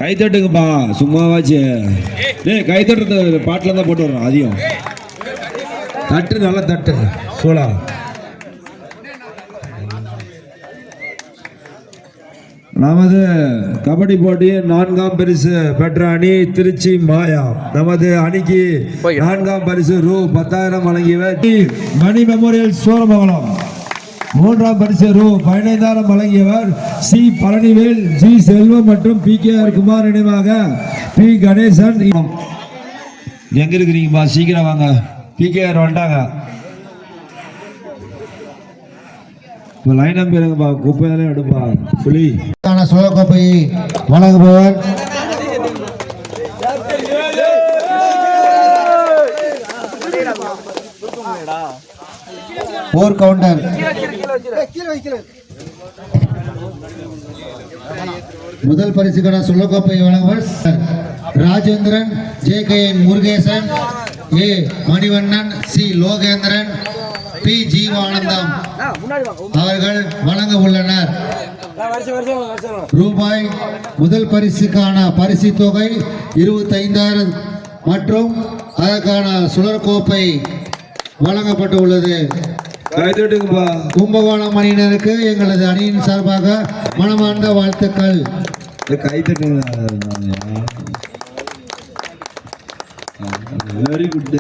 கை தட்டுங்கப்பா சும்மாவாச்சு. டேய் கை தட்டுறது பாட்டில் தான் போட்டு வரோம். அதிகம் தட்டு நல்லா தட்டு சோழா. நமது கபடி போட்டி 4ஆம் பரிசு பெற்ற அணி திருச்சி மாயா. நமது அணிக்கு 4ஆம் பரிசு ரூ 10,000 வழங்கியவர் மணி மெமோரியல் சோழமங்கலம். 3ஆம் பரிசு ரூ 15,000 வழங்கியவர் சி பழனிவேல், ஜி செல்வம் மற்றும் PKR குமார் நினைவாக பி கணேசன். எங்க இருக்கிறீங்கப்பா? சீக்கிரம் வாங்க. PKR வந்துட்டாங்க. லைனம் பேருங்கப்பா. குப்பையாலே எடுப்பா சொல்லி சோழக்கோப்பையை வழங்குபவர் போர் கவுண்டர். முதல் பரிசுக்கான சோழக்கோப்பையை வழங்குவர் Rajendran, JKN Murugesan, A Manivannan, C Logendran, P Jeevanandam அவர்கள் வழங்க உள்ளனர். ரூபாய் முதல் பரிசுக்கான பரிசு தொகை 25,000 மற்றும் அதற்கான சுழற்கோப்பை வழங்கப்பட்டு உள்ளது. கும்பகோணம் அணியினருக்கு எங்களது அணியின் சார்பாக மனமார்ந்த வாழ்த்துக்கள். Very good.